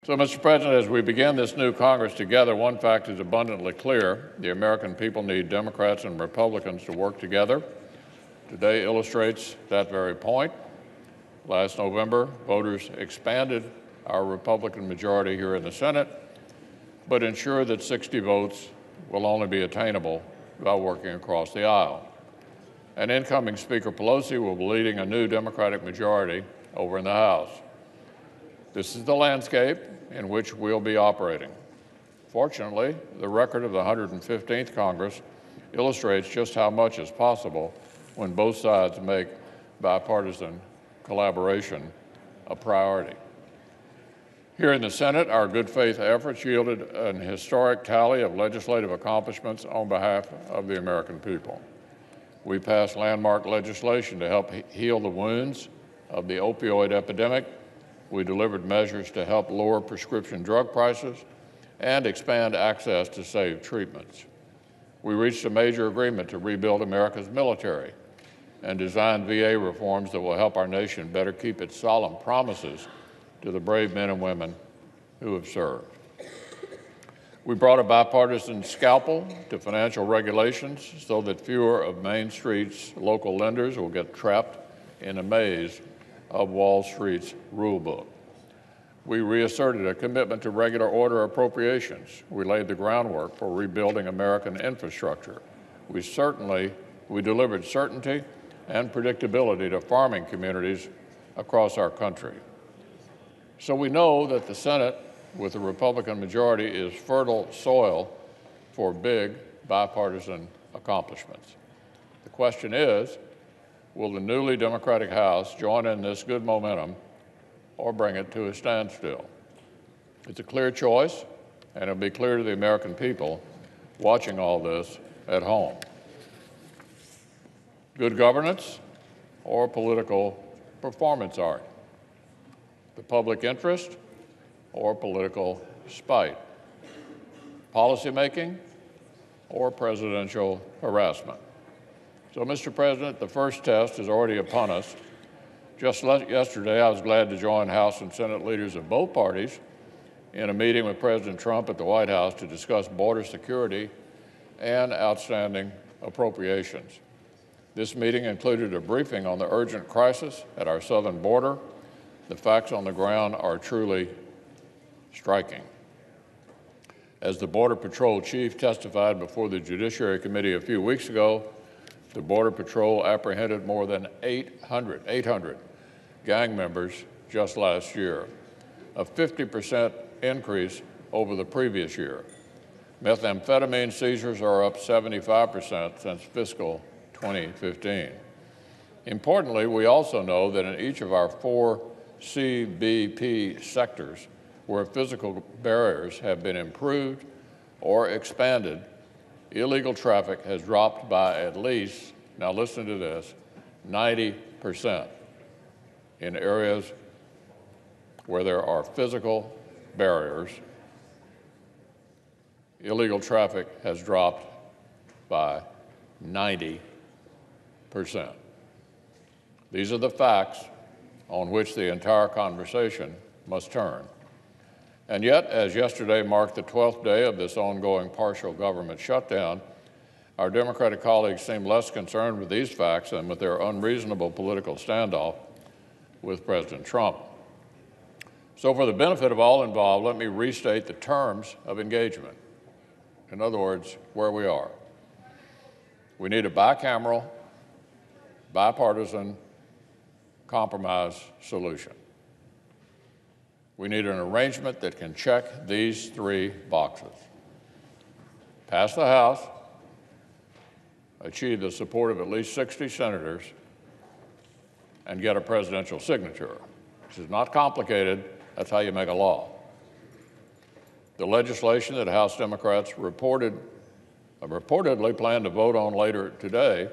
So, Mr. President, as we begin this new Congress together, one fact is abundantly clear. The American people need Democrats and Republicans to work together. Today illustrates that very point. Last November, voters expanded our Republican majority here in the Senate, but ensured that 60 votes will only be attainable by working across the aisle. And incoming Speaker Pelosi will be leading a new Democratic majority over in the House. This is the landscape in which we'll be operating. Fortunately, the record of the 115th Congress illustrates just how much is possible when both sides make bipartisan collaboration a priority. Here in the Senate, our good faith efforts yielded an historic tally of legislative accomplishments on behalf of the American people. We passed landmark legislation to help heal the wounds of the opioid epidemic. We delivered measures to help lower prescription drug prices and expand access to safe treatments. We reached a major agreement to rebuild America's military and designed VA reforms that will help our nation better keep its solemn promises to the brave men and women who have served. We brought a bipartisan scalpel to financial regulations so that fewer of Main Street's local lenders will get trapped in a maze of Wall Street's rule book. We reasserted a commitment to regular order appropriations. We laid the groundwork for rebuilding American infrastructure. We delivered certainty and predictability to farming communities across our country. So we know that the Senate, with a Republican majority, is fertile soil for big bipartisan accomplishments. The question is, will the newly Democratic House join in this good momentum or bring it to a standstill? It's a clear choice, and it'll be clear to the American people watching all this at home. Good governance or political performance art? The public interest or political spite? Policymaking or presidential harassment? So, Mr. President, the first test is already upon us. Just yesterday, I was glad to join House and Senate leaders of both parties in a meeting with President Trump at the White House to discuss border security and outstanding appropriations. This meeting included a briefing on the urgent crisis at our southern border. The facts on the ground are truly striking. As the Border Patrol chief testified before the Judiciary Committee a few weeks ago, the Border Patrol apprehended more than 800 gang members just last year, a 50% increase over the previous year. Methamphetamine seizures are up 75% since fiscal 2015. Importantly, we also know that in each of our 4 CBP sectors where physical barriers have been improved or expanded, illegal traffic has dropped by at least, now listen to this, 90%. In areas where there are physical barriers, illegal traffic has dropped by 90%. These are the facts on which the entire conversation must turn. And yet, as yesterday marked the 12th day of this ongoing partial government shutdown, our Democratic colleagues seem less concerned with these facts than with their unreasonable political standoff with President Trump. So for the benefit of all involved, let me restate the terms of engagement. In other words, where we are. We need a bicameral, bipartisan, compromise solution. We need an arrangement that can check these 3 boxes. Pass the House, achieve the support of at least 60 senators, and get a presidential signature. This is not complicated. That's how you make a law. The legislation that House Democrats reportedly plan to vote on later today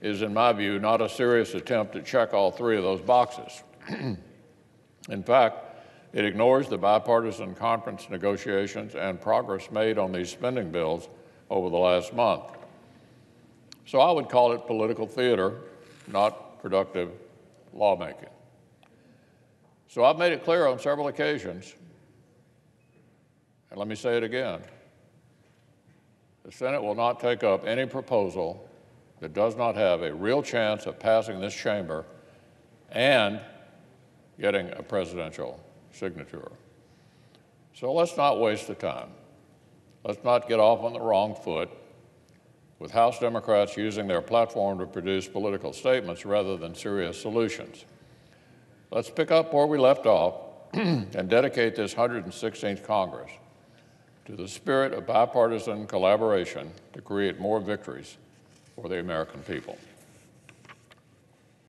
is, in my view, not a serious attempt to check all 3 of those boxes. In fact, it ignores the bipartisan conference negotiations and progress made on these spending bills over the last month. So I would call it political theater, not productive lawmaking. So I've made it clear on several occasions And let me say it again. The Senate will not take up any proposal that does not have a real chance of passing this chamber and getting a presidential signature. So let's not waste the time. Let's not get off on the wrong foot with House Democrats using their platform to produce political statements rather than serious solutions. Let's pick up where we left off and dedicate this 116th Congress to the spirit of bipartisan collaboration to create more victories for the American people.